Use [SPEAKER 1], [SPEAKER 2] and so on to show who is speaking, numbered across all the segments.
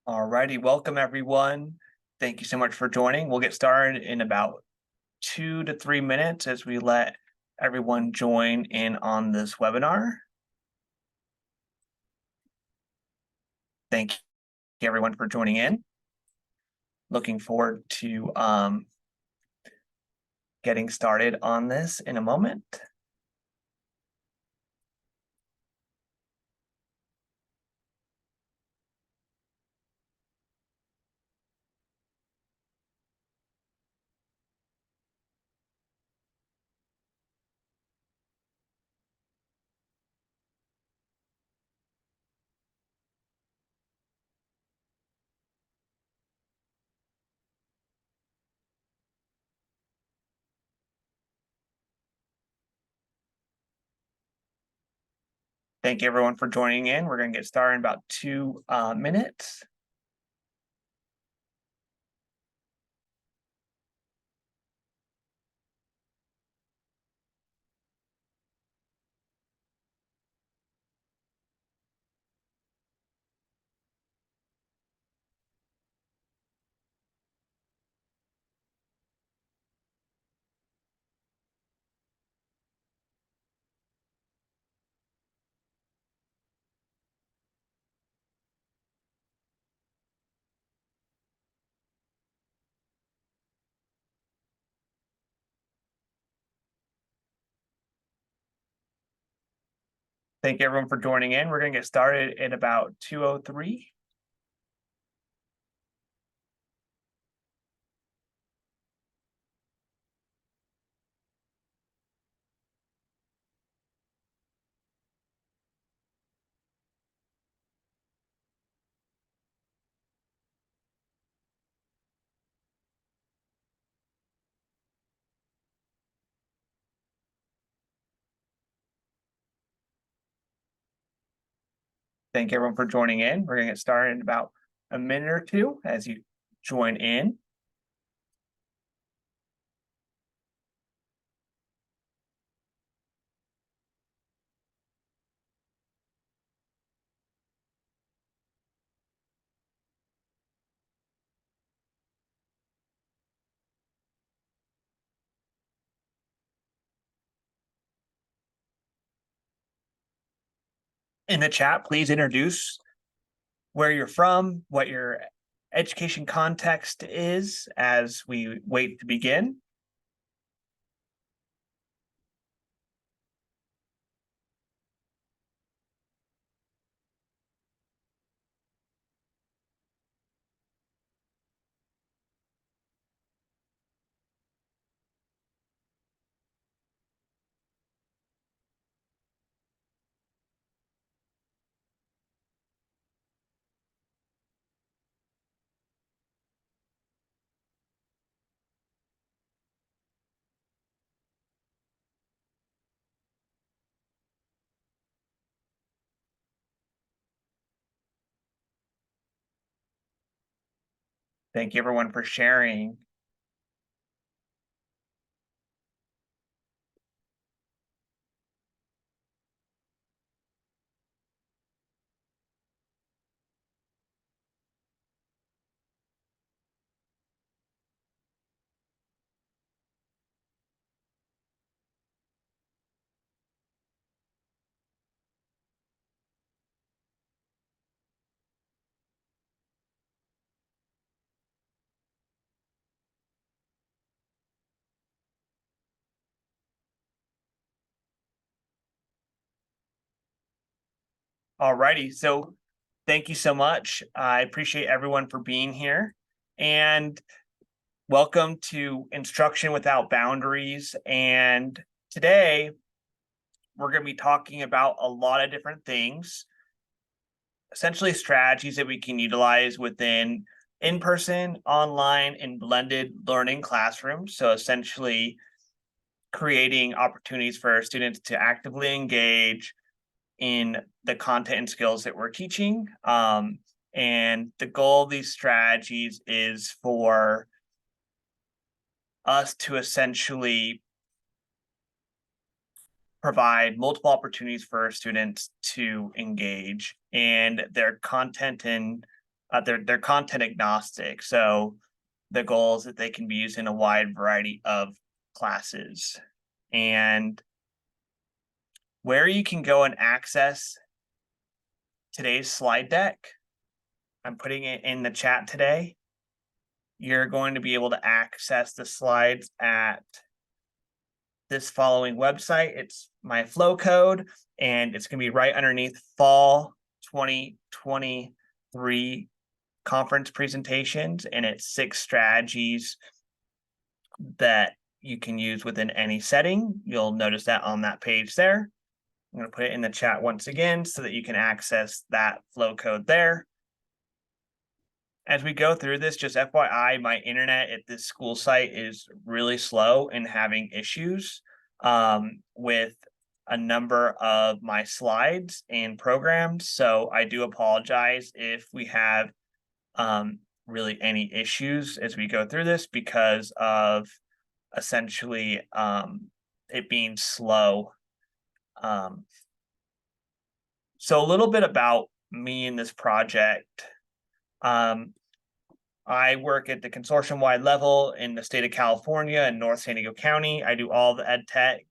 [SPEAKER 1] Alrighty, welcome everyone. Thank you so much for joining. We'll get started in about 2 to 3 minutes as we let everyone join in on this webinar. Thank you everyone for joining in. Looking forward to getting started on this in a moment. Thank you everyone for joining in. We're going to get started in about 2 minutes. Thank you everyone for joining in. We're going to get started at about 2:03. Thank you everyone for joining in. We're going to get started in about a minute or two as you join in. In the chat, please introduce where you're from, what your education context is as we wait to begin. Thank you everyone for sharing. Alrighty, so thank you so much. I appreciate everyone for being here, and welcome to Instruction Without Boundaries. And today we're going to be talking about a lot of different things, essentially strategies that we can utilize within in-person, online, and blended learning classrooms. So essentially creating opportunities for our students to actively engage in the content and skills that we're teaching. And the goal of these strategies is for us to essentially provide multiple opportunities for our students to engage in their content and they're content agnostic. So the goal is that they can be used in a wide variety of classes. And where you can go and access today's slide deck, I'm putting it in the chat today. You're going to be able to access the slides at this following website. It's my flow code, and it's going to be right underneath Fall 2023 conference presentations, and it's 6 strategies that you can use within any setting. You'll notice that on that page there. I'm going to put it in the chat once again so that you can access that flow code there. As we go through this, just FYI, my internet at this school site is really slow and having issues with a number of my slides and programs. So I do apologize if we have really any issues as we go through this because of essentially it being slow. So a little bit about me in this project. I work at the consortium-wide level in the state of California and North San Diego County. I do all the EdTech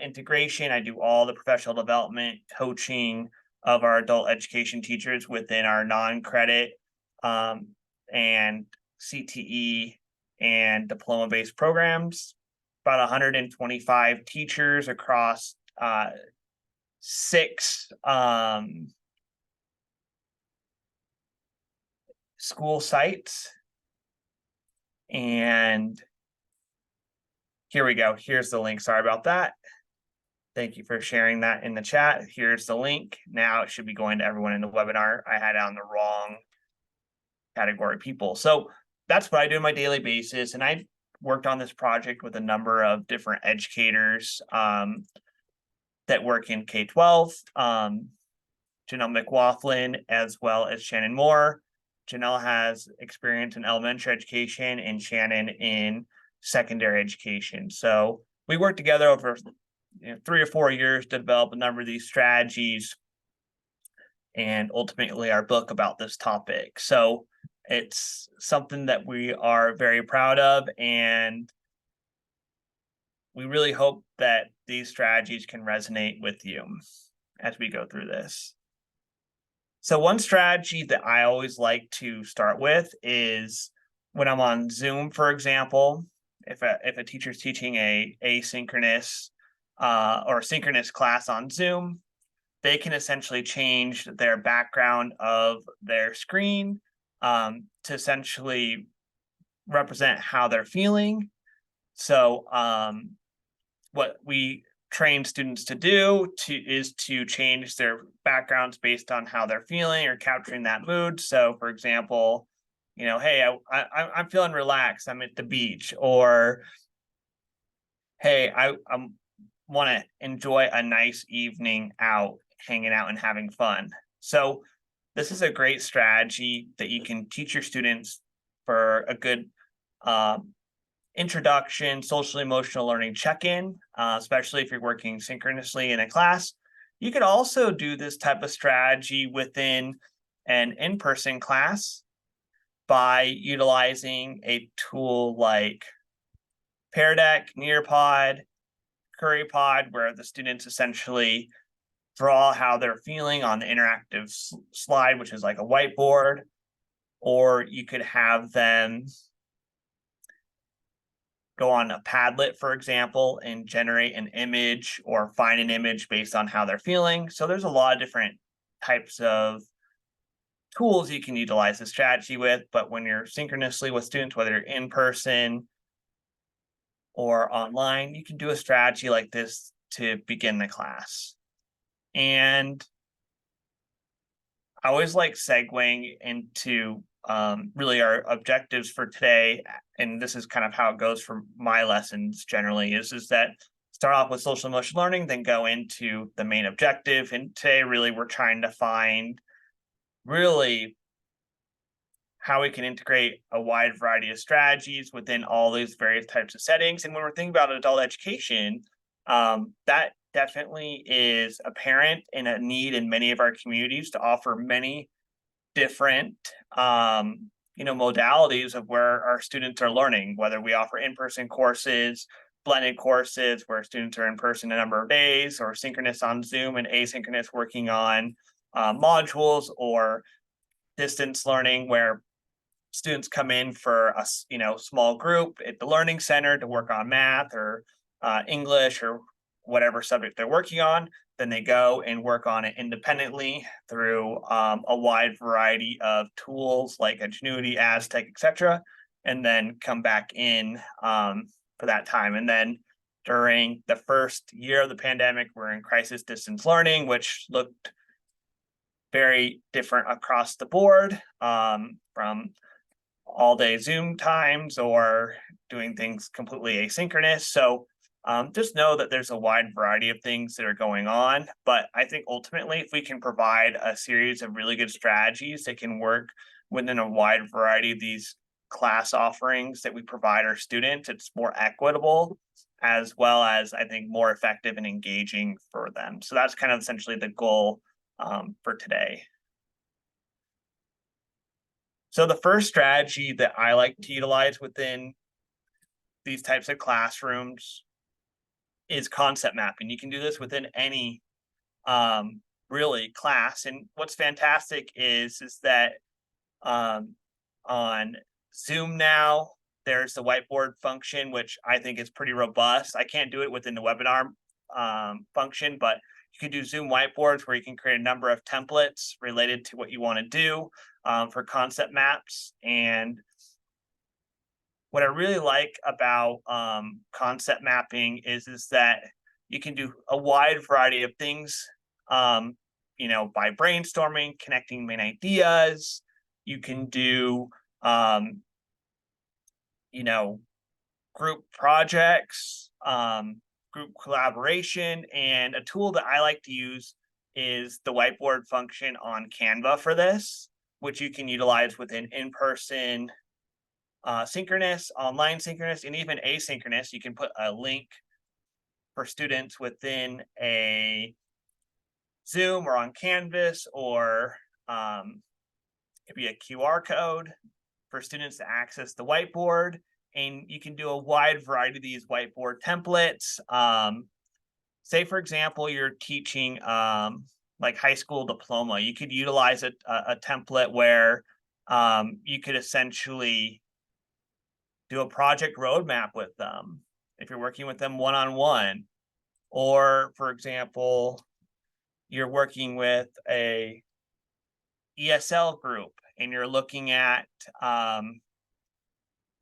[SPEAKER 1] integration. I do all the professional development, coaching of our adult education teachers within our non-credit and CTE and diploma-based programs. About 125 teachers across 6 school sites. And here we go. Here's the link. Sorry about that. Thank you for sharing that in the chat. Here's the link. Now it should be going to everyone in the webinar. I had it on the wrong category people. So that's what I do on my daily basis. And I've worked on this project with a number of different educators that work in K-12, Janelle McLaughlin, as well as Shannon Moore. Janelle has experience in elementary education and Shannon in secondary education. So we worked together over 3 or 4 years to develop a number of these strategies and ultimately our book about this topic. So it's something that we are very proud of, and we really hope that these strategies can resonate with you as we go through this. So one strategy that I always like to start with is when I'm on Zoom, for example, if a teacher's teaching a asynchronous or synchronous class on Zoom, they can essentially change their background of their screen to essentially represent how they're feeling. So what we train students to do is to change their backgrounds based on how they're feeling or capturing that mood. So for example, hey, I'm feeling relaxed, I'm at the beach, or hey, I want to enjoy a nice evening out, hanging out and having fun. So this is a great strategy that you can teach your students for a good introduction, social emotional learning check-in, especially if you're working synchronously in a class. You could also do this type of strategy within an in-person class by utilizing a tool like Pear Deck, Nearpod, CurryPod, where the students essentially draw how they're feeling on the interactive slide, which is like a whiteboard, or you could have them go on a Padlet, for example, and generate an image or find an image based on how they're feeling. So there's a lot of different types of tools you can utilize this strategy with, but when you're synchronously with students, whether you're in person or online, you can do a strategy like this to begin the class. And I always like segueing into really our objectives for today, and this is kind of how it goes for my lessons generally, is that start off with social emotional learning, then go into the main objective. And today really we're trying to find really how we can integrate a wide variety of strategies within all these various types of settings. And when we're thinking about adult education, that definitely is apparent and a need in many of our communities to offer many different modalities of where our students are learning, whether we offer in-person courses, blended courses where students are in person a number of days, or synchronous on Zoom and asynchronous working on modules, or distance learning where students come in for a small group at the learning center to work on math or English or whatever subject they're working on. Then they go and work on it independently through a wide variety of tools like Ingenuity, EdTech, etc., and then come back in for that time. And then during the first year of the pandemic, we're in crisis distance learning, which looked very different across the board, from all-day Zoom times or doing things completely asynchronous. So just know that there's a wide variety of things that are going on. But I think ultimately, if we can provide a series of really good strategies that can work within a wide variety of these class offerings that we provide our students, it's more equitable, as well as, I think, more effective and engaging for them. So that's kind of essentially the goal for today. So the first strategy that I like to utilize within these types of classrooms is concept mapping. You can do this within any really class. And what's fantastic is that on Zoom now, there's the whiteboard function, which I think is pretty robust. I can't do it within the webinar function, but you can do Zoom whiteboards where you can create a number of templates related to what you want to do for concept maps. And what I really like about concept mapping is that you can do a wide variety of things, by brainstorming, connecting main ideas. You can do, group projects, group collaboration, and a tool that I like to use is the whiteboard function on Canva for this, which you can utilize within in-person, synchronous, online synchronous, and even asynchronous. You can put a link for students within a Zoom or on Canvas, or it could be a QR code for students to access the whiteboard. And you can do a wide variety of these whiteboard templates. Say, for example, you're teaching like high school diploma. You could utilize a template where you could essentially do a project roadmap with them if you're working with them one-on-one. Or, for example, you're working with a ESL group and you're looking at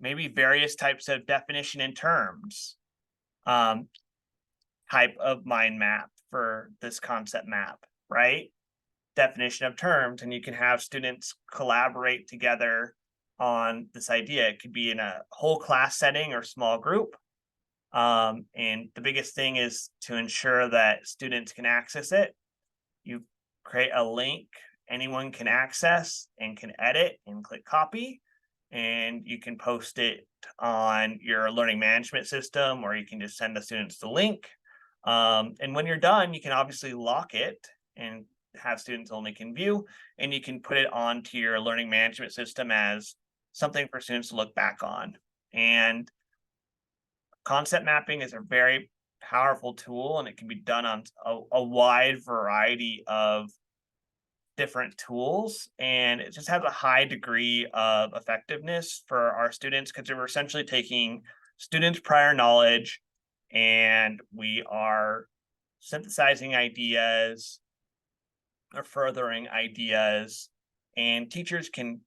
[SPEAKER 1] maybe various types of definition and terms type of mind map for this concept map, right? Definition of terms, and you can have students collaborate together on this idea. It could be in a whole class setting or small group. And the biggest thing is to ensure that students can access it. You create a link anyone can access and can edit and click copy, and you can post it on your learning management system, or you can just send the students the link. And when you're done, you can obviously lock it and have students only can view, and you can put it onto your learning management system as something for students to look back on. And concept mapping is a very powerful tool, and it can be done on a wide variety of different tools, and it just has a high degree of effectiveness for our students, because we're essentially taking students' prior knowledge and we are synthesizing ideas or furthering ideas, and teachers can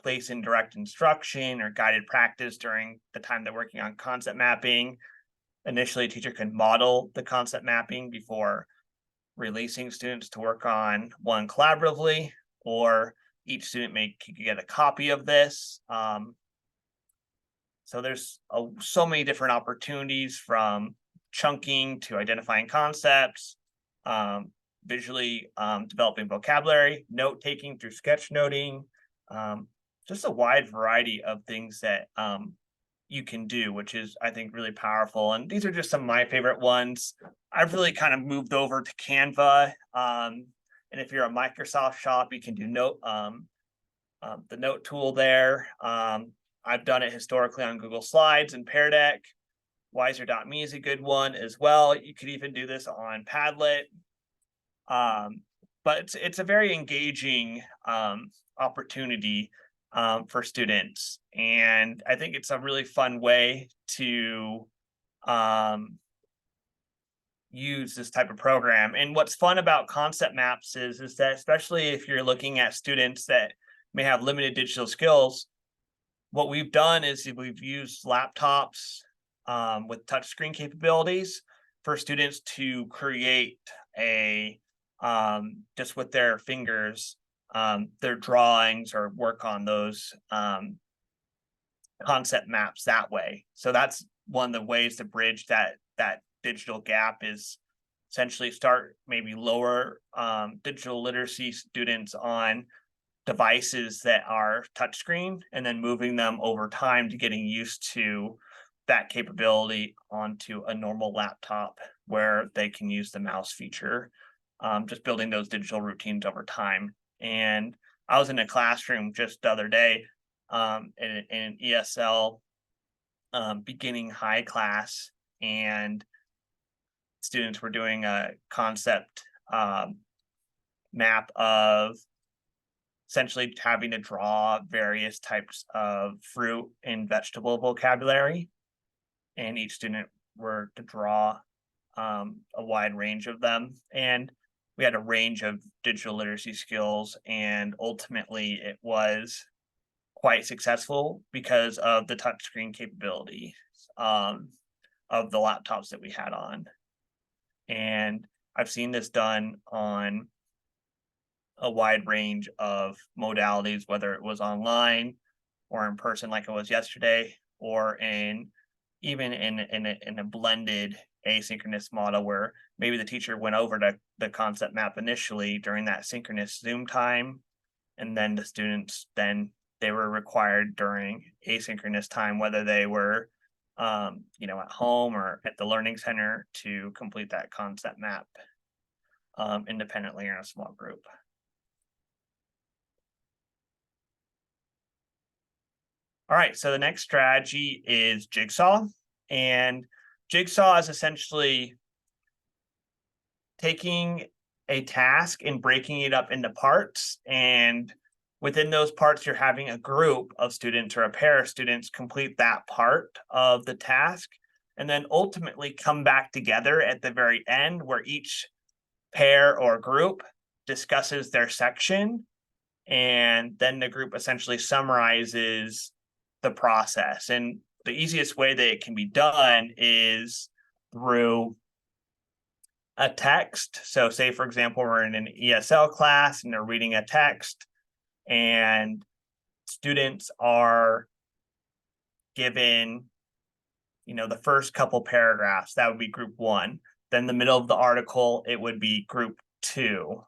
[SPEAKER 1] place in direct instruction or guided practice during the time they're working on concept mapping. Initially, a teacher can model the concept mapping before releasing students to work on one collaboratively, or each student may get a copy of this. So there's so many different opportunities, from chunking to identifying concepts, visually developing vocabulary, note-taking through sketchnoting, just a wide variety of things that you can do, which is, I think, really powerful. And these are just some of my favorite ones. I've really kind of moved over to Canva. And if you're a Microsoft shop, you can do the note tool there. I've done it historically on Google Slides and Pear Deck. Wiser.me is a good one as well. You could even do this on Padlet. But it's a very engaging opportunity for students. And I think it's a really fun way to use this type of program. And what's fun about concept maps is that, especially if you're looking at students that may have limited digital skills, what we've done is we've used laptops with touchscreen capabilities for students to create a just with their fingers, their drawings or work on those concept maps that way. So that's one of the ways to bridge that digital gap, is essentially start maybe lower digital literacy students on devices that are touchscreen, and then moving them over time to getting used to that capability onto a normal laptop where they can use the mouse feature, just building those digital routines over time. And I was in a classroom just the other day in an ESL beginning high class, and students were doing a concept map of essentially having to draw various types of fruit and vegetable vocabulary. And each student were to draw a wide range of them. And we had a range of digital literacy skills. And ultimately, it was quite successful because of the touchscreen capability of the laptops that we had on. And I've seen this done on a wide range of modalities, whether it was online or in person like it was yesterday, or even in a blended asynchronous model where maybe the teacher went over to the concept map initially during that synchronous Zoom time, and then the students they were required during asynchronous time, whether they were at home or at the learning center, to complete that concept map independently or in a small group. All right, so the next strategy is Jigsaw. And Jigsaw is essentially taking a task and breaking it up into parts. And within those parts, you're having a group of students or a pair of students complete that part of the task, and then ultimately come back together at the very end, where each pair or group discusses their section. And then the group essentially summarizes the process. And the easiest way that it can be done is through a text. So say, for example, we're in an ESL class and they're reading a text, and students are given, the first couple paragraphs, that would be group one. Then the middle of the article, it would be group two.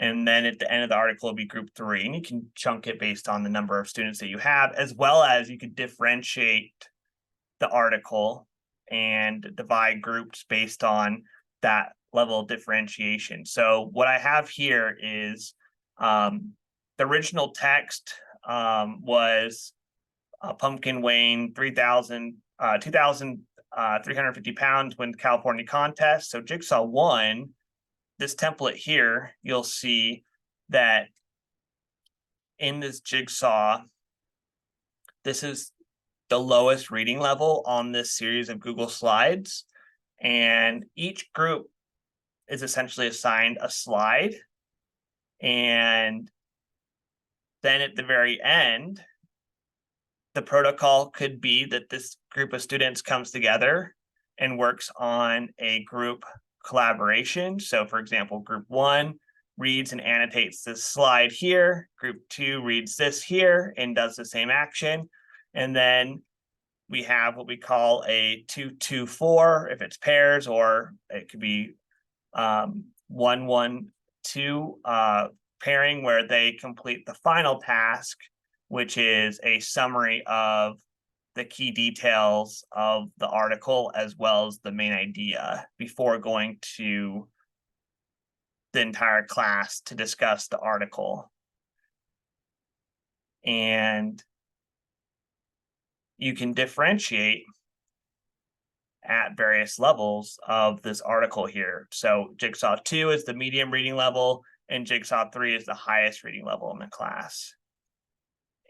[SPEAKER 1] And then at the end of the article, it'll be group three. And you can chunk it based on the number of students that you have, as well as you could differentiate the article and divide groups based on that level of differentiation. So what I have here is the original text was Pumpkin weighing 2,350 pounds win California contest. So Jigsaw won. This template here, you'll see that in this Jigsaw, this is the lowest reading level on this series of Google Slides. And each group is essentially assigned a slide. And then at the very end, the protocol could be that this group of students comes together and works on a group collaboration. So for example, group one reads and annotates this slide here. Group two reads this here and does the same action. And then we have what we call a 2-2-4 if it's pairs, or it could be 1-1-2 pairing, where they complete the final task, which is a summary of the key details of the article as well as the main idea before going to the entire class to discuss the article. And you can differentiate at various levels of this article here. So Jigsaw 2 is the medium reading level, and Jigsaw 3 is the highest reading level in the class.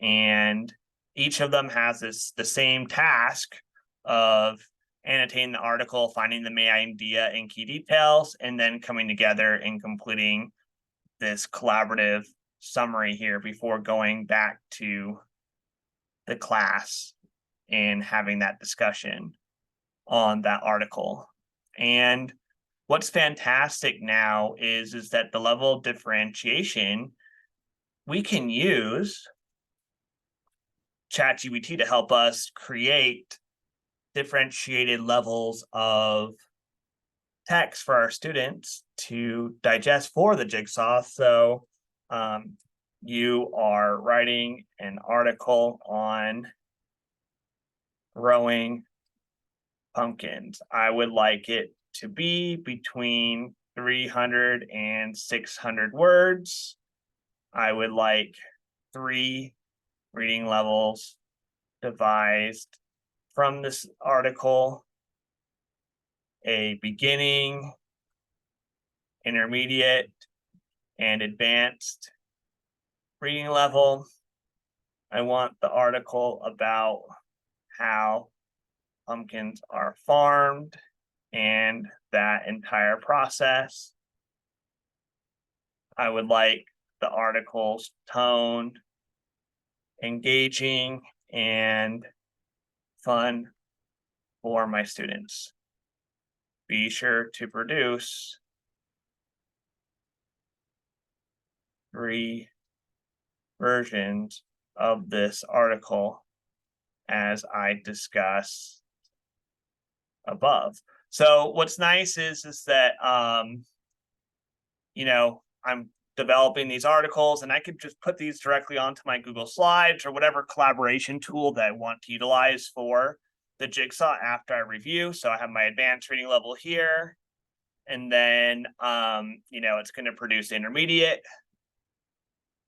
[SPEAKER 1] And each of them has the same task of annotating the article, finding the main idea and key details, and then coming together and completing this collaborative summary here before going back to the class and having that discussion on that article. And what's fantastic now is that the level of differentiation, we can use ChatGPT to help us create differentiated levels of text for our students to digest for the Jigsaw. So you are writing an article on growing pumpkins. I would like it to be between 300 and 600 words. I would like 3 reading levels devised from this article: a beginning, intermediate, and advanced reading level. I want the article about how pumpkins are farmed and that entire process. I would like the article's tone engaging and fun for my students. Be sure to produce 3 versions of this article as I discuss above. So what's nice is that I'm developing these articles, and I could just put these directly onto my Google Slides or whatever collaboration tool that I want to utilize for the Jigsaw after I review. So I have my advanced reading level here, and then it's going to produce intermediate,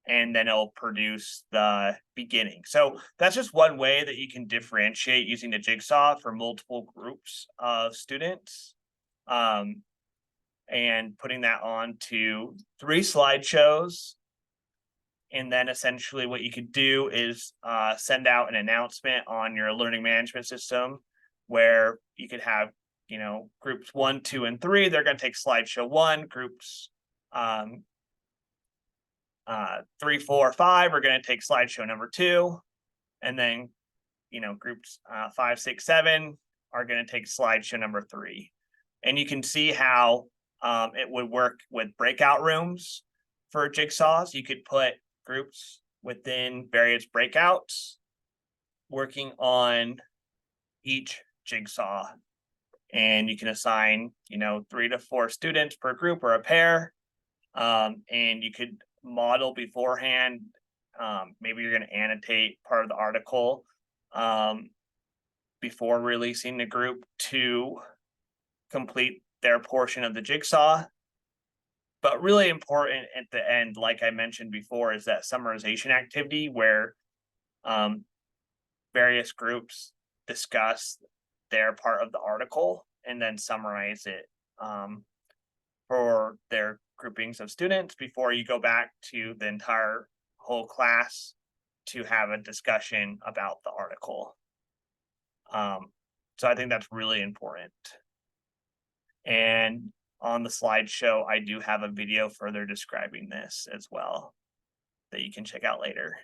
[SPEAKER 1] and then it'll produce the beginning. So that's just one way that you can differentiate using the Jigsaw for multiple groups of students. And putting that on to 3 slideshows. And then essentially what you could do is send out an announcement on your learning management system where you could have, groups 1, 2, and 3. They're going to take slideshow 1. Groups 3, 4, 5 are going to take slideshow number 2. And then, groups 5, 6, 7 are going to take slideshow number 3. And you can see how it would work with breakout rooms for Jigsaws. You could put groups within various breakouts working on each Jigsaw. And you can assign, 3 to 4 students per group or a pair. And you could model beforehand. Maybe you're going to annotate part of the article before releasing the group to complete their portion of the Jigsaw. But really important at the end, like I mentioned before, is that summarization activity where various groups discuss their part of the article and then summarize it for their groupings of students before you go back to the entire whole class to have a discussion about the article. So I think that's really important. And on the slideshow, I do have a video further describing this as well that you can check out later.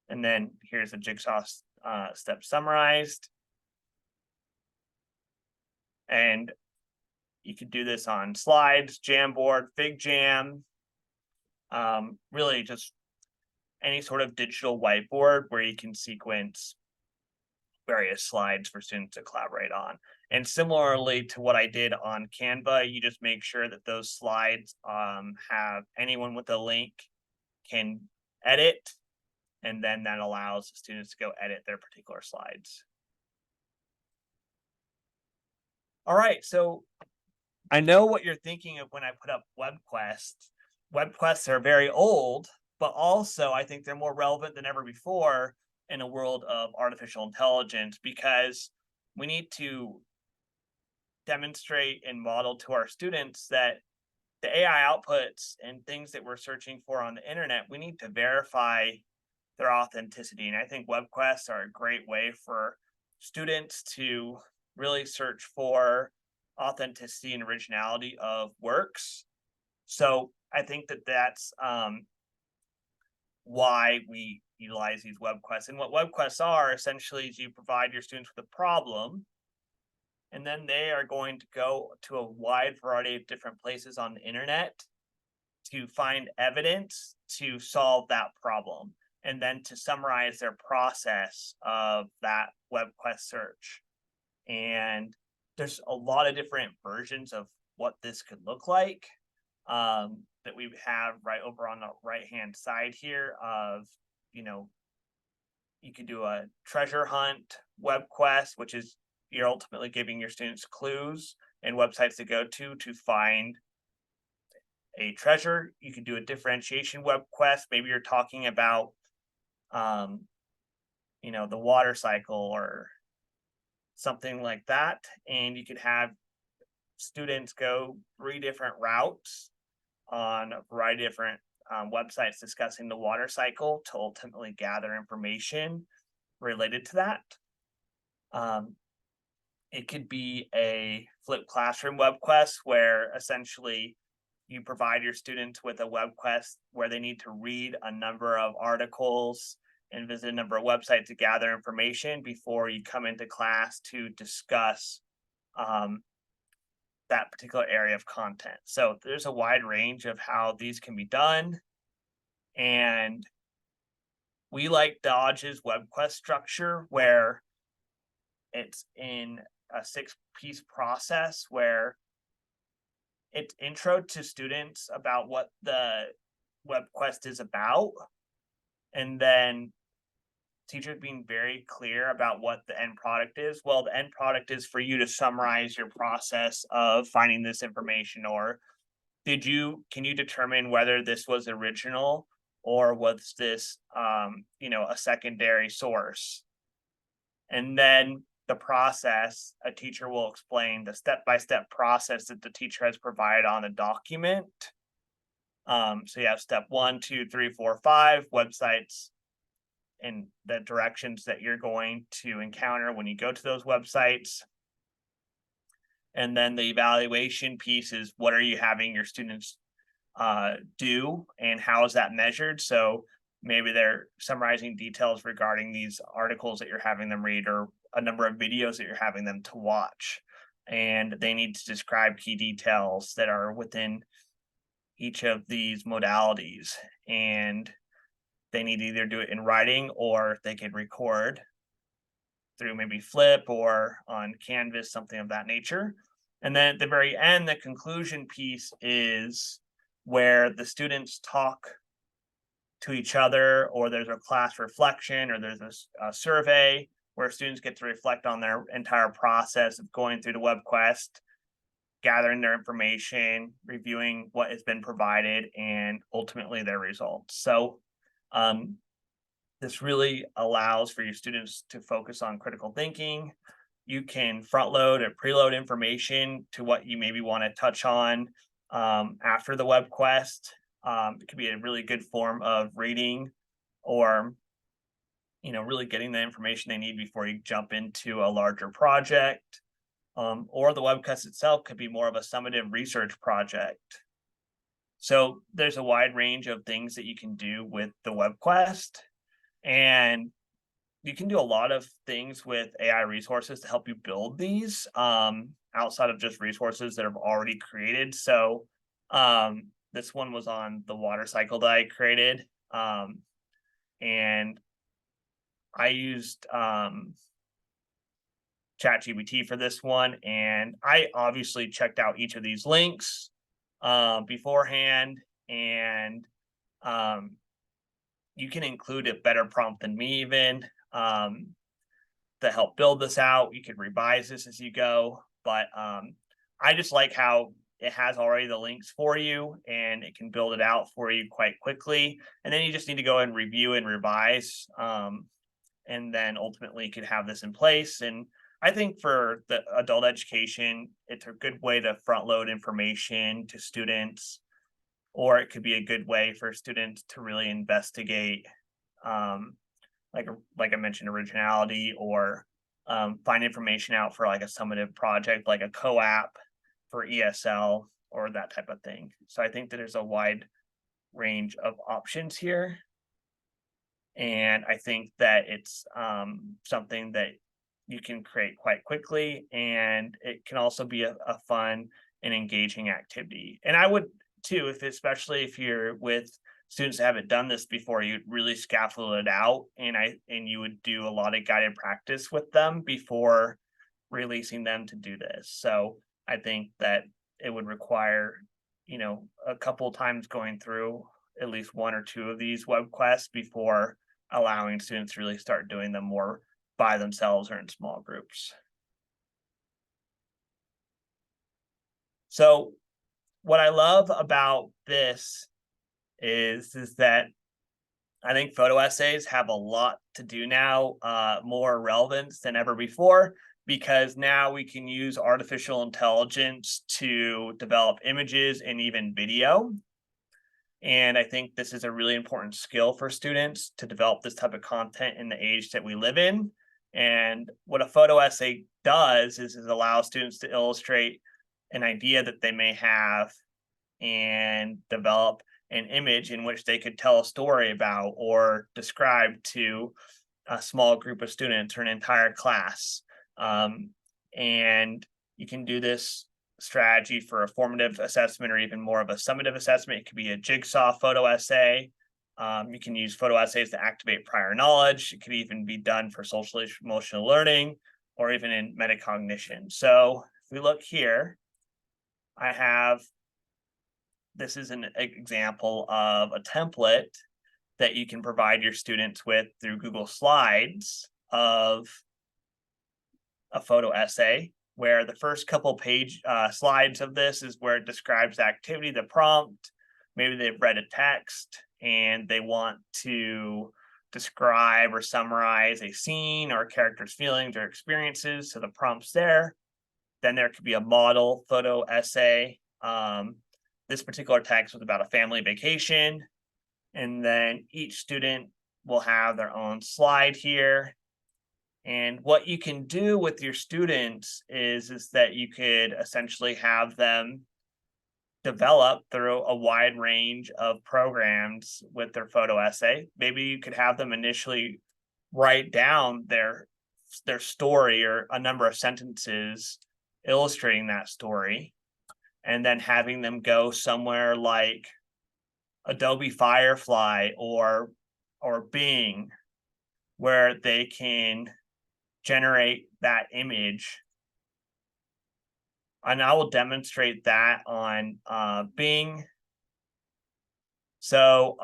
[SPEAKER 1] And then here's a Jigsaw step summarized. And you could do this on slides, Jamboard, FigJam, really just any sort of digital whiteboard where you can sequence various slides for students to collaborate on. And similarly to what I did on Canva, you just make sure that those slides have anyone with a link can edit, and then that allows the students to go edit their particular slides. All right, so I know what you're thinking of when I put up web quests. Web quests are very old, but also I think they're more relevant than ever before in a world of artificial intelligence, because we need to demonstrate and model to our students that the AI outputs and things that we're searching for on the internet, we need to verify their authenticity. And I think web quests are a great way for students to really search for authenticity and originality of works. So I think that that's why we utilize these web quests. And what web quests are essentially is you provide your students with a problem, and then they are going to go to a wide variety of different places on the internet to find evidence to solve that problem, and then to summarize their process of that web quest search. And there's a lot of different versions of what this could look like, that we have right over on the right hand side here of, you could do a treasure hunt web quest, which is you're ultimately giving your students clues and websites to go to find a treasure. You could do a differentiation web quest. Maybe you're talking about, um, the water cycle or something like that. And you could have students go 3 different routes on a variety of different websites discussing the water cycle to ultimately gather information related to that. Um, it could be a flipped classroom web quest where essentially you provide your students with a web quest where they need to read a number of articles and visit a number of websites to gather information before you come into class to discuss that particular area of content. So there's a wide range of how these can be done. And we like Dodge's web quest structure where it's in a 6-piece process where it's intro to students about what the web quest is about, and then teachers being very clear about what the end product is. Well, the end product is for you to summarize your process of finding this information, or can you determine whether this was original or was this a secondary source? And then the process, a teacher will explain the step-by-step process that the teacher has provided on the document. So you have step 1, 2, 3, 4, 5 websites and the directions that you're going to encounter when you go to those websites. And then the evaluation piece is what are you having your students do and how is that measured? So maybe they're summarizing details regarding these articles that you're having them read or a number of videos that you're having them to watch. And they need to describe key details that are within each of these modalities. And they need to either do it in writing or they can record through maybe Flip or on Canvas, something of that nature. And then at the very end, the conclusion piece is where the students talk to each other, or there's a class reflection, or there's a survey where students get to reflect on their entire process of going through the web quest, gathering their information, reviewing what has been provided, and ultimately their results. So this really allows for your students to focus on critical thinking. You can front load or preload information to what you maybe want to touch on after the web quest. It could be a really good form of reading or really getting the information they need before you jump into a larger project. Or the web quest itself could be more of a summative research project. So there's a wide range of things that you can do with the web quest. And you can do a lot of things with AI resources to help you build these outside of just resources that have already created. So this one was on the water cycle that I created. And I used ChatGPT for this one. And I obviously checked out each of these links beforehand. And you can include a better prompt than me even to help build this out. You can revise this as you go. but I just like how it has already the links for you and it can build it out for you quite quickly. And then you just need to go and review and revise. And then ultimately you could have this in place. And I think for the adult education, it's a good way to front load information to students, or it could be a good way for students to really investigate, like I mentioned, originality, or find information out for like a summative project, like a co-op for ESL or that type of thing. So I think that there's a wide range of options here. And I think that it's something that you can create quite quickly, and it can also be a fun and engaging activity. And I would too, especially if you're with students that haven't done this before, you'd really scaffold it out, and you would do a lot of guided practice with them before releasing them to do this. So I think that it would require, a couple of times going through at least one or two of these web quests before allowing students to really start doing them more by themselves or in small groups. So what I love about this is that I think photo essays have a lot to do now, more relevance than ever before, because now we can use artificial intelligence to develop images and even video. And I think this is a really important skill for students to develop this type of content in the age that we live in. And what a photo essay does is it allows students to illustrate an idea that they may have and develop an image in which they could tell a story about or describe to a small group of students or an entire class. And you can do this strategy for a formative assessment or even more of a summative assessment. It could be a jigsaw photo essay. You can use photo essays to activate prior knowledge. It could even be done for social emotional learning or even in metacognition. So if we look here, this is an example of a template that you can provide your students with through Google Slides of a photo essay, where the first couple slides of this is where it describes the activity, the prompt. Maybe they've read a text and they want to describe or summarize a scene or a character's feelings or experiences. So the prompt's there. Then there could be a model photo essay. This particular text was about a family vacation. And then each student will have their own slide here. And what you can do with your students is that you could essentially have them develop through a wide range of programs with their photo essay. Maybe you could have them initially write down their story or a number of sentences illustrating that story, and then having them go somewhere like Adobe Firefly or Bing, where they can generate that image. And I will demonstrate that on Bing. So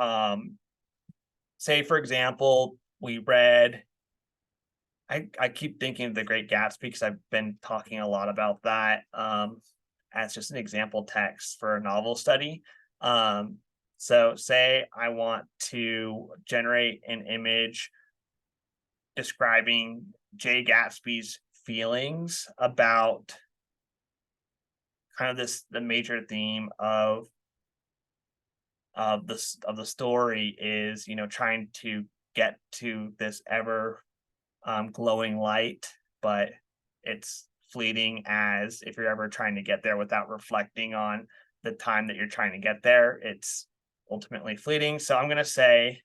[SPEAKER 1] say, for example, we read, I keep thinking of The Great Gatsby because I've been talking a lot about that as just an example text for a novel study. So say I want to generate an image describing Jay Gatsby's feelings about kind of the major theme of the story is, trying to get to this ever glowing light, but it's fleeting, as if you're ever trying to get there without reflecting on the time that you're trying to get there, it's ultimately fleeting. So I'm going to say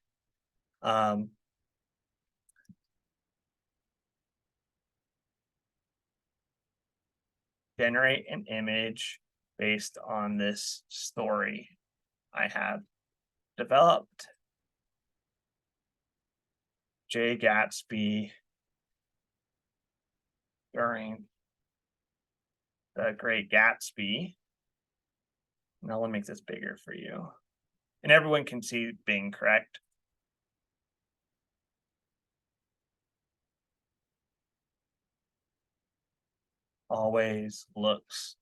[SPEAKER 1] generate an image based on this story I have developed. Jay Gatsby during The Great Gatsby. Now let me make this bigger for you. And everyone can see Bing, correct? always looks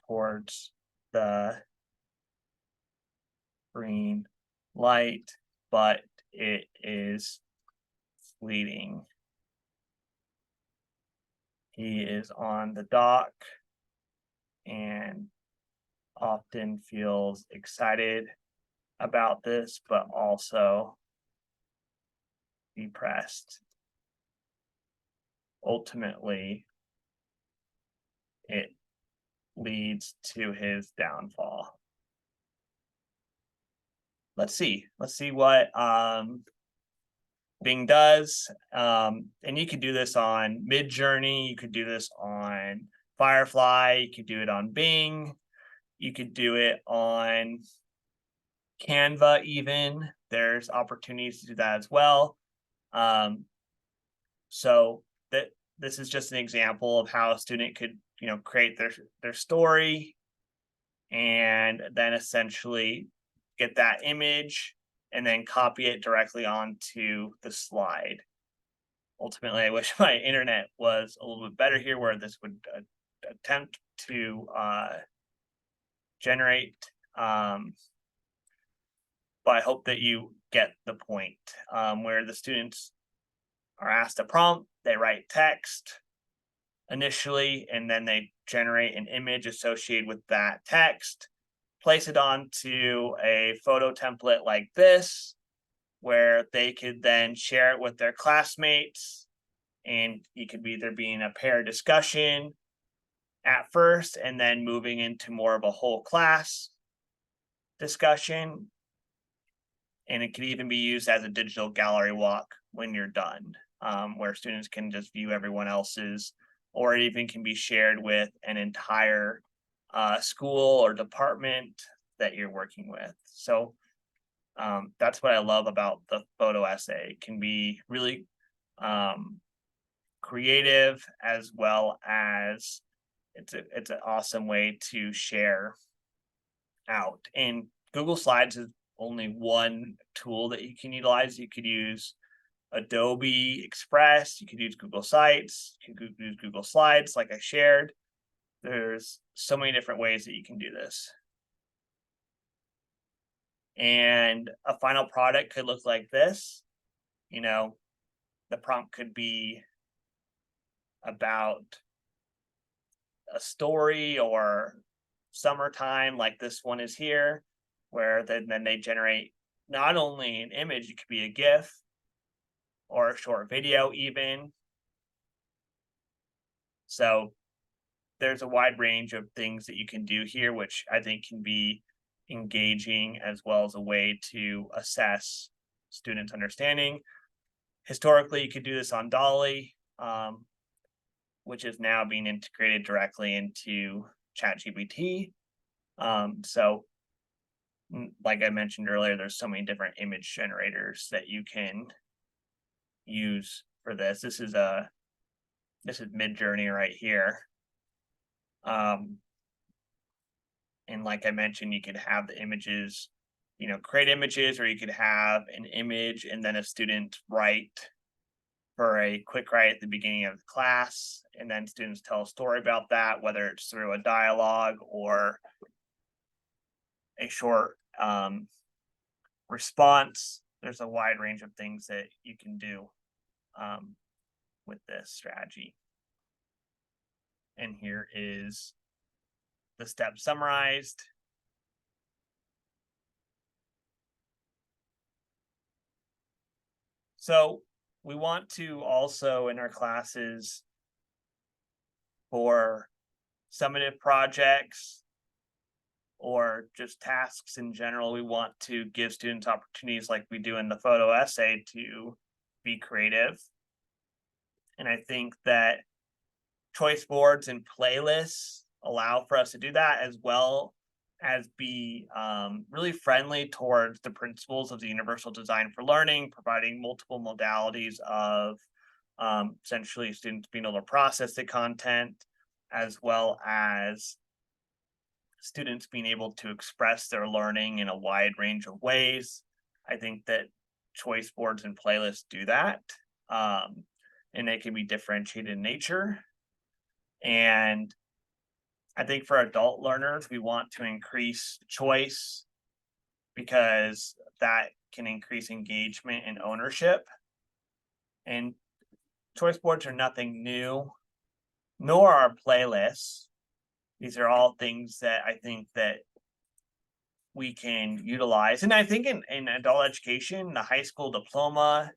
[SPEAKER 1] towards the green light, but it is fleeting. He is on the dock and often feels excited about this, but also depressed. Ultimately, it leads to his downfall. Let's see what Bing does. And you could do this on Midjourney, you could do this on Firefly, you could do it on Bing, you could do it on Canva even. There's opportunities to do that as well. So that this is just an example of how a student could, create their story and then essentially get that image and then copy it directly onto the slide. Ultimately, I wish my internet was a little bit better here where this would attempt to generate, but I hope that you get the point, where the students are asked a prompt, they write text initially, and then they generate an image associated with that text, place it onto a photo template like this, where they could then share it with their classmates. And you could either be in a pair discussion at first and then moving into more of a whole class discussion. And it could even be used as a digital gallery walk when you're done, where students can just view everyone else's, or it even can be shared with an entire school or department that you're working with. So that's what I love about the photo essay. It can be really creative, as well as it's an awesome way to share out. And Google Slides is only one tool that you can utilize. You could use Adobe Express, you could use Google Sites, you could use Google Slides like I shared. There's so many different ways that you can do this. And a final product could look like this. The prompt could be about a story or summertime, like this one is here, where then they generate not only an image, it could be a GIF or a short video even. So there's a wide range of things that you can do here, which I think can be engaging, as well as a way to assess students' understanding. Historically, you could do this on Dolly, which is now being integrated directly into ChatGPT. So like I mentioned earlier, there's so many different image generators that you can use for this. This is Midjourney right here. And like I mentioned, you could have the images, create images, or you could have an image and then a student write for a quick write at the beginning of the class, and then students tell a story about that, whether it's through a dialogue or a short response. There's a wide range of things that you can do with this strategy. And here is the steps summarized. So we want to also, in our classes, for summative projects or just tasks in general, we want to give students opportunities like we do in the photo essay to be creative. And I think that choice boards and playlists allow for us to do that, as well as be really friendly towards the principles of the universal design for learning, providing multiple modalities of essentially students being able to process the content, as well as students being able to express their learning in a wide range of ways. I think that choice boards and playlists do that. and they can be differentiated in nature. And I think for adult learners, we want to increase choice because that can increase engagement and ownership. And choice boards are nothing new, nor are playlists. These are all things that I think that we can utilize. And I think in adult education, the high school diploma,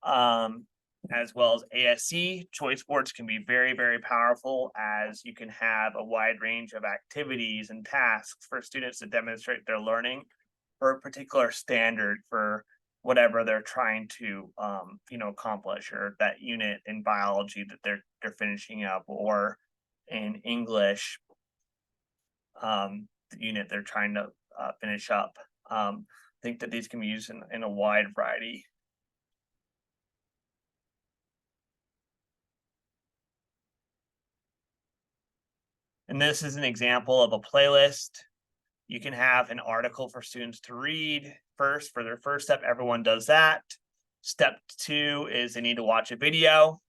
[SPEAKER 1] as well as ASC, choice boards can be very, very powerful, as you can have a wide range of activities and tasks for students to demonstrate their learning for a particular standard for whatever they're trying to accomplish, or that unit in biology that they're finishing up, or in English, the unit they're trying to finish up. I think that these can be used in a wide variety. And this is an example of a playlist. You can have an article for students to read first for their first step. Everyone does that. Step 2 is they need to watch a video.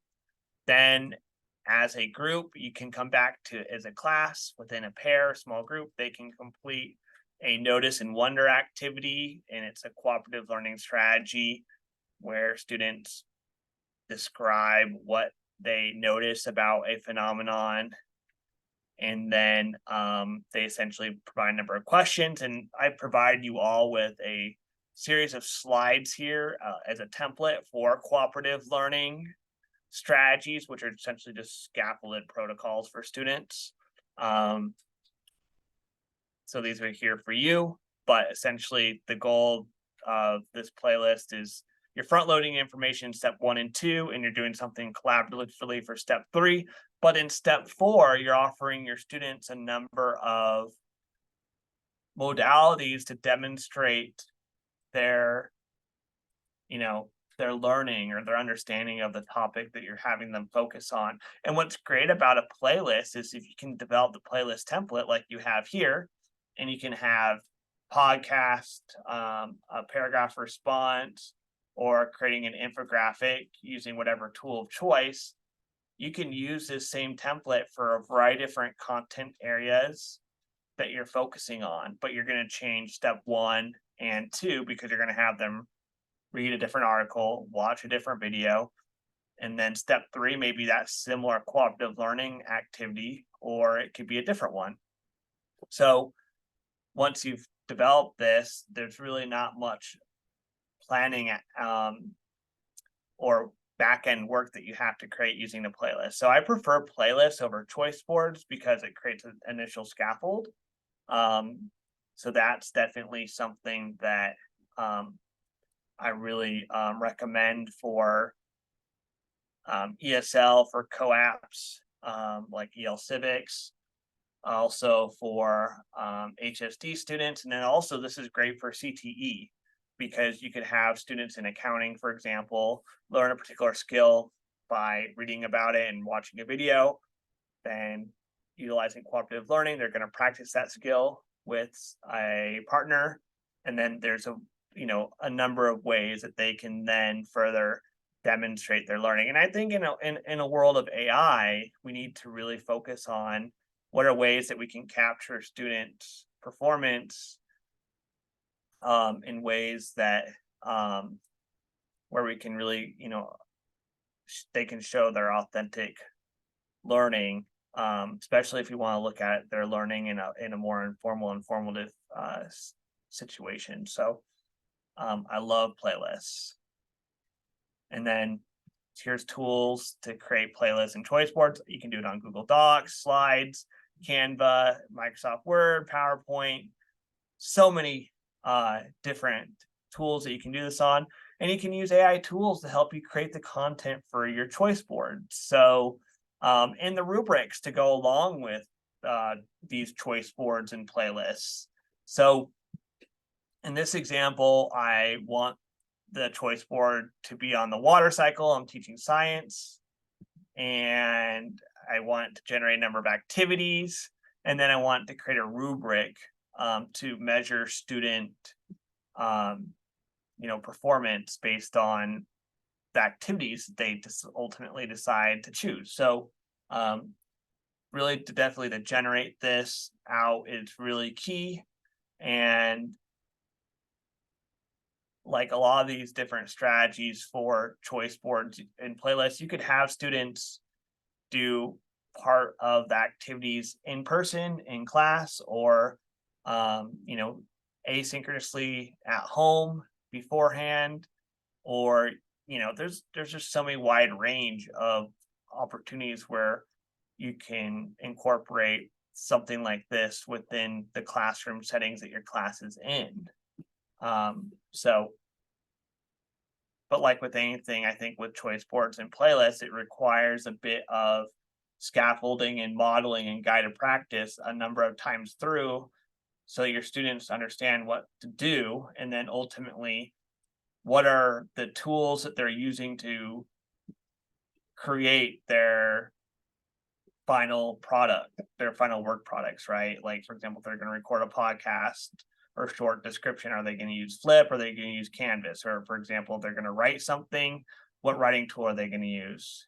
[SPEAKER 1] Then as a group, you can come back to, as a class within a pair, small group, they can complete a notice and wonder activity. And it's a cooperative learning strategy where students describe what they notice about a phenomenon. And then they essentially provide a number of questions. And I provide you all with a series of slides here as a template for cooperative learning strategies, which are essentially just scaffolded protocols for students. So these are here for you, but essentially the goal of this playlist is you're front loading information step 1 and 2, and you're doing something collaboratively for step 3. But in step 4, you're offering your students a number of modalities to demonstrate their, their learning or their understanding of the topic that you're having them focus on. And what's great about a playlist is if you can develop the playlist template like you have here, and you can have podcast, a paragraph response, or creating an infographic using whatever tool of choice, you can use this same template for a variety of different content areas that you're focusing on, but you're going to change step 1 and 2 because you're going to have them read a different article, watch a different video, and then step 3 may be that similar cooperative learning activity, or it could be a different one. So once you've developed this, there's really not much planning or back-end work that you have to create using the playlist. So I prefer playlists over choice boards because it creates an initial scaffold. So that's definitely something that I really recommend for ESL, for co-aps like EL Civics, also for HSD students. And then also this is great for CTE, because you could have students in accounting, for example, learn a particular skill by reading about it and watching a video. Then utilizing cooperative learning, they're going to practice that skill with a partner. And then there's a number of ways that they can then further demonstrate their learning. And I think in a world of AI, we need to really focus on what are ways that we can capture students' performance in ways that where we can really, they can show their authentic learning, especially if you want to look at their learning in a more informal and formative situation. So I love playlists. And then here's tools to create playlists and choice boards. You can do it on Google Docs, Slides, Canva, Microsoft Word, PowerPoint, so many different tools that you can do this on. And you can use AI tools to help you create the content for your choice board. So and the rubrics to go along with these choice boards and playlists. So in this example, I want the choice board to be on the water cycle. I'm teaching science, and I want to generate a number of activities, and then I want to create a rubric to measure student performance based on the activities that they just ultimately decide to choose. So really definitely to generate this out is really key. And like a lot of these different strategies for choice boards and playlists, you could have students do part of the activities in person in class, or asynchronously at home beforehand, or there's just so many wide range of opportunities where you can incorporate something like this within the classroom settings that your class is in. So, but like with anything, I think with choice boards and playlists, it requires a bit of scaffolding and modeling and guided practice a number of times through, so your students understand what to do, and then ultimately what are the tools that they're using to create their final product, their final work products, right? Like, for example, if they're going to record a podcast or short description, are they going to use Flip? Or are they going to use Canvas? Or, for example, if they're going to write something, what writing tool are they going to use?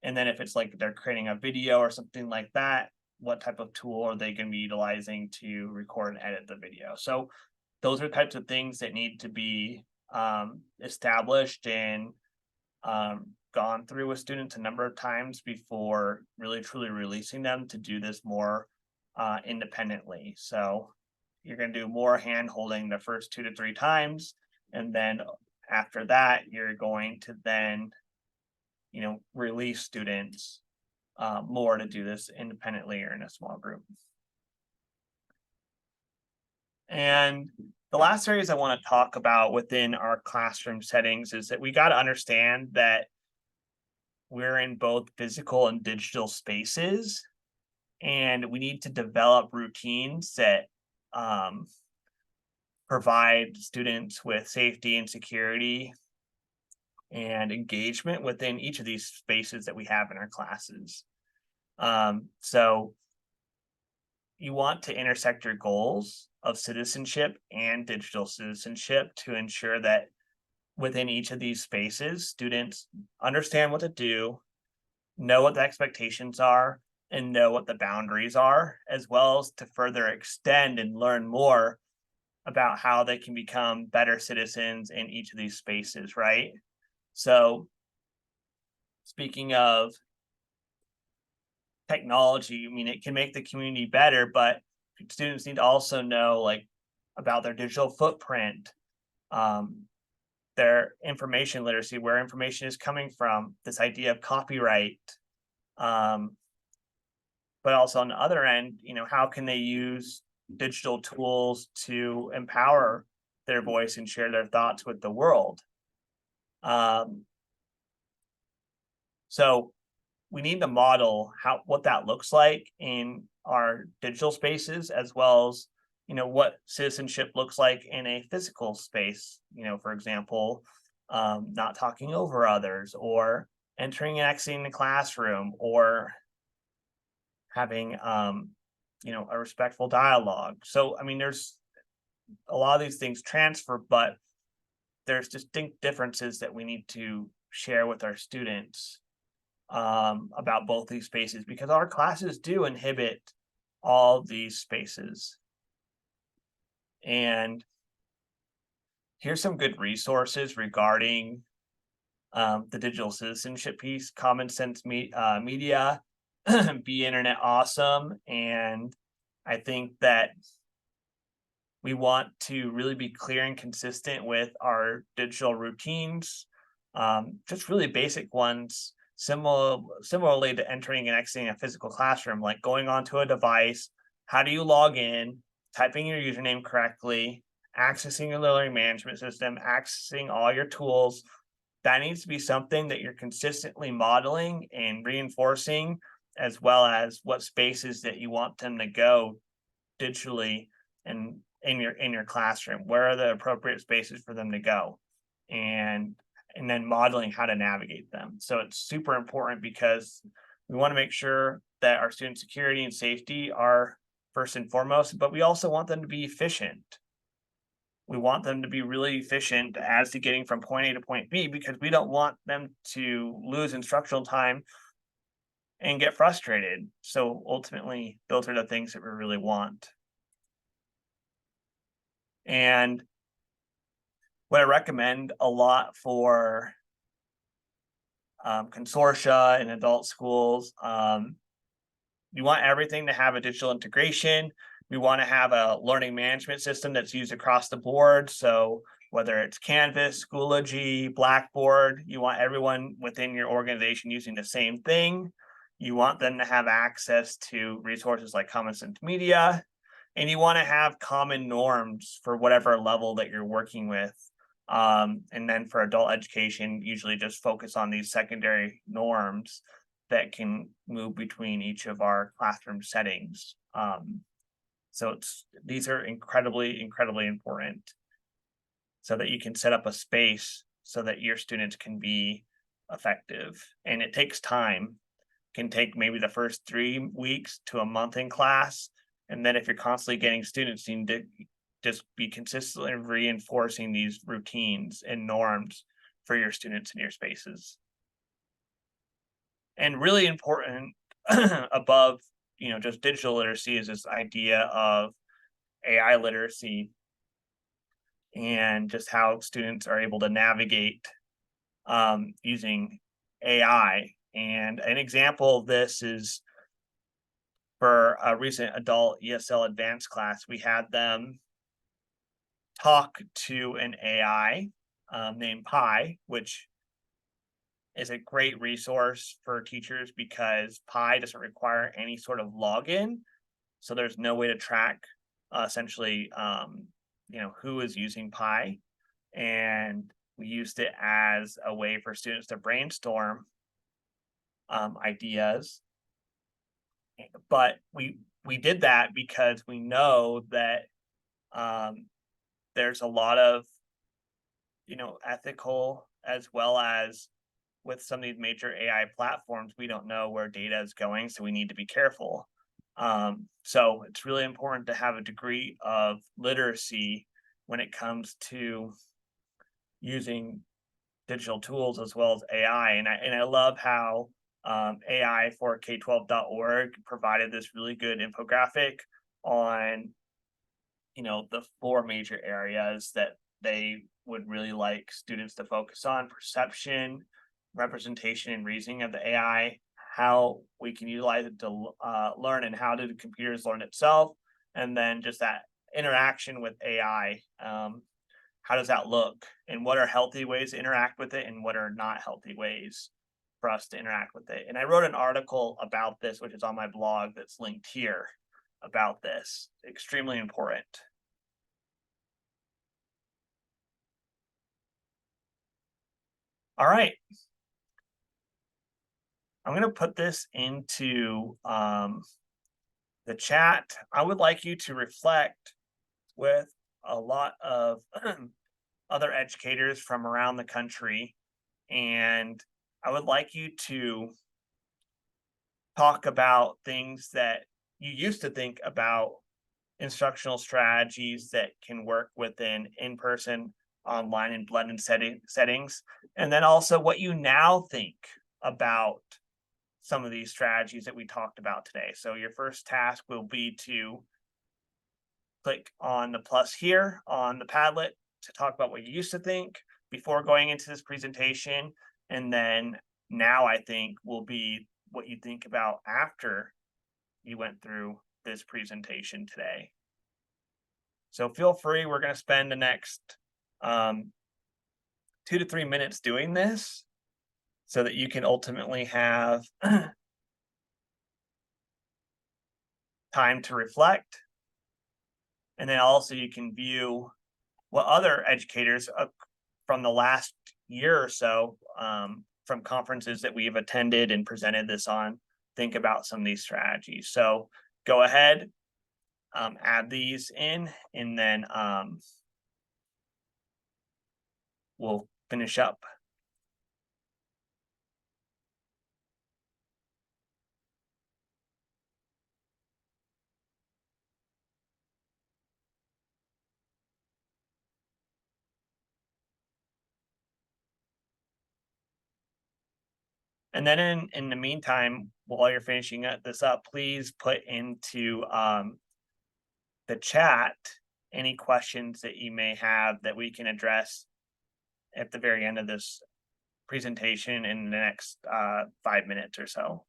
[SPEAKER 1] And then if it's like they're creating a video or something like that, what type of tool are they going to be utilizing to record and edit the video? So those are types of things that need to be established and gone through with students a number of times before really truly releasing them to do this more independently. So you're going to do more hand holding the first 2 to 3 times, and then after that you're going to then release students more to do this independently or in a small group. And the last areas I want to talk about within our classroom settings is that we got to understand that we're in both physical and digital spaces, and we need to develop routines that provide students with safety and security and engagement within each of these spaces that we have in our classes. So you want to intersect your goals of citizenship and digital citizenship to ensure that within each of these spaces, students understand what to do, know what the expectations are, and know what the boundaries are, as well as to further extend and learn more about how they can become better citizens in each of these spaces, right? So speaking of technology, I mean, it can make the community better, but students need to also know like about their digital footprint, their information literacy, where information is coming from, this idea of copyright, but also on the other end, how can they use digital tools to empower their voice and share their thoughts with the world. So we need to model what that looks like in our digital spaces, as well as what citizenship looks like in a physical space. For example, not talking over others, or entering and exiting the classroom, or having a respectful dialogue. So I mean, there's a lot of these things transfer, but there's distinct differences that we need to share with our students about both these spaces, because our classes do inhibit all these spaces. And here's some good resources regarding the digital citizenship piece: Common Sense Media, Be Internet Awesome. And I think that we want to really be clear and consistent with our digital routines, just really basic ones, similarly to entering and exiting a physical classroom, like going onto a device, how do you log in, typing your username correctly, accessing your learning management system, accessing all your tools. That needs to be something that you're consistently modeling and reinforcing, as well as what spaces that you want them to go digitally and in your classroom. Where are the appropriate spaces for them to go? And then modeling how to navigate them. So it's super important, because we want to make sure that our student security and safety are first and foremost, but we also want them to be efficient. We want them to be really efficient as to getting from point A to point B because we don't want them to lose instructional time and get frustrated. So ultimately, those are the things that we really want. And what I recommend a lot for consortia and adult schools, you want everything to have a digital integration. We want to have a learning management system that's used across the board. So whether it's Canvas, Schoology, Blackboard, you want everyone within your organization using the same thing. You want them to have access to resources like Common Sense Media, and you want to have common norms for whatever level that you're working with. And then for adult education, usually just focus on these secondary norms that can move between each of our classroom settings. So these are incredibly, incredibly important so that you can set up a space so that your students can be effective. And it takes time. It can take maybe the first 3 weeks to a month in class. And then if you're constantly getting students, you need to just be consistently reinforcing these routines and norms for your students in your spaces. And really important above, just digital literacy is this idea of AI literacy and just how students are able to navigate using AI. And an example of this is for a recent adult ESL advanced class, we had them talk to an AI named Pi, which is a great resource for teachers because Pi doesn't require any sort of login. So there's no way to track essentially, who is using Pi. And we used it as a way for students to brainstorm ideas. But we did that because we know that there's a lot of, ethical as well as with some of these major AI platforms, we don't know where data is going, so we need to be careful. So it's really important to have a degree of literacy when it comes to using digital tools as well as AI. And I love how AI for K12.org provided this really good infographic on, the 4 major areas that they would really like students to focus on: perception, representation, and reasoning of the AI, how we can utilize it to learn, and how do the computers learn itself, and then just that interaction with AI. How does that look, and what are healthy ways to interact with it, and what are not healthy ways for us to interact with it? And I wrote an article about this, which is on my blog that's linked here, about this. Extremely important. All right. I'm going to put this into the chat. I would like you to reflect with a lot of other educators from around the country. And I would like you to talk about things that you used to think about instructional strategies that can work within in-person, online, and blended settings. And then also what you now think about some of these strategies that we talked about today. So your first task will be to click on the plus here on the Padlet to talk about what you used to think before going into this presentation. And then now I think will be what you think about after you went through this presentation today. So feel free, we're going to spend the next 2 to 3 minutes doing this so that you can ultimately have time to reflect. And then also you can view what other educators from the last year or so from conferences that we've attended and presented this on think about some of these strategies. So go ahead, add these in, and then we'll finish up. And then in the meantime, while you're finishing this up, please put into the chat any questions that you may have that we can address at the very end of this presentation in the next 5 minutes or so.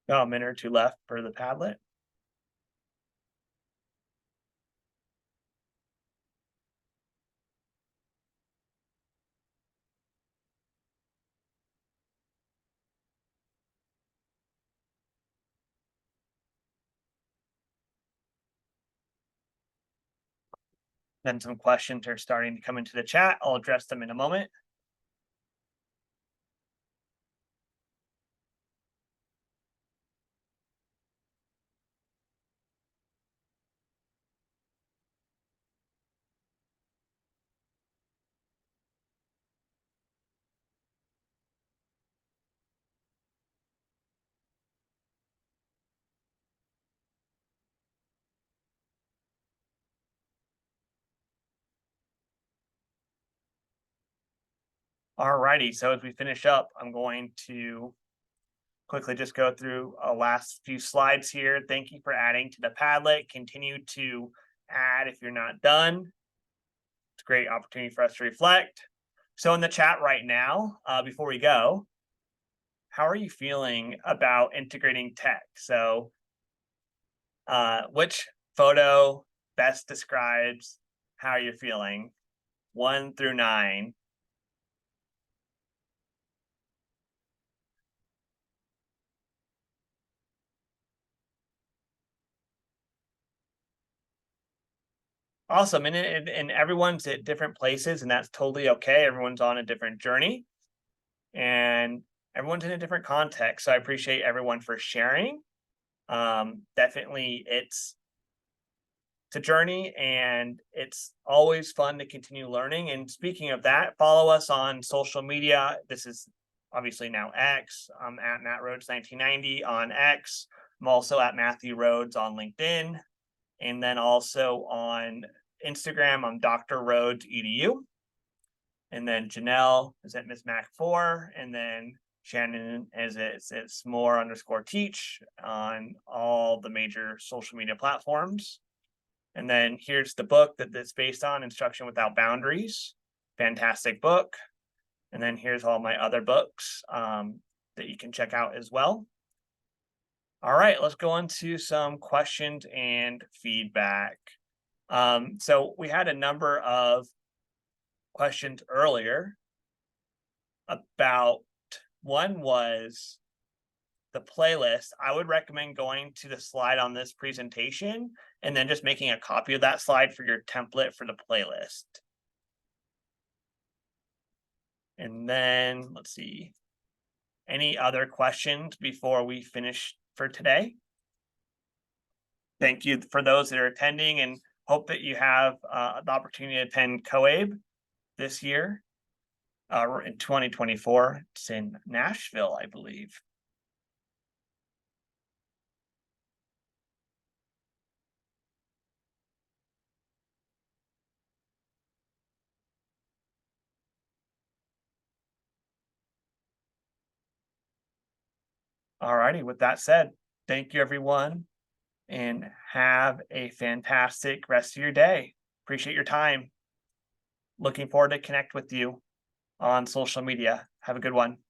[SPEAKER 1] A minute or two left for the Padlet. Then some questions are starting to come into the chat. I'll address them in a moment. All righty, so as we finish up, I'm going to quickly just go through a last few slides here. Thank you for adding to the Padlet. Continue to add if you're not done. It's a great opportunity for us to reflect. So in the chat right now, before we go, how are you feeling about integrating tech? So which photo best describes how you're feeling? 1 through 9. Awesome. And everyone's at different places, and that's totally okay. Everyone's on a different journey, and everyone's in a different context. So I appreciate everyone for sharing. Definitely it's a journey, and it's always fun to continue learning. And speaking of that, follow us on social media. This is obviously now X. I'm at Matt Rhoads 1990 on X. I'm also at Matthew Rhoads on LinkedIn. And then also on Instagram, I'm Dr. Rhoads EDU. And then Janelle is at Miss Mac4. And then Shannon is at S'more_teach on all the major social media platforms. And then here's the book that's based on, Instruction Without Boundaries. Fantastic book. And then here's all my other books that you can check out as well. All right, let's go on to some questions and feedback. So we had a number of questions earlier about, one was the playlist. I would recommend going to the slide on this presentation and then just making a copy of that slide for your template for the playlist. And then let's see, any other questions before we finish for today? Thank you for those that are attending, and hope that you have the opportunity to attend COABE this year in 2024. It's in Nashville, I believe. All righty, with that said, thank you everyone, and have a fantastic rest of your day. Appreciate your time. Looking forward to connect with you on social media. Have a good one.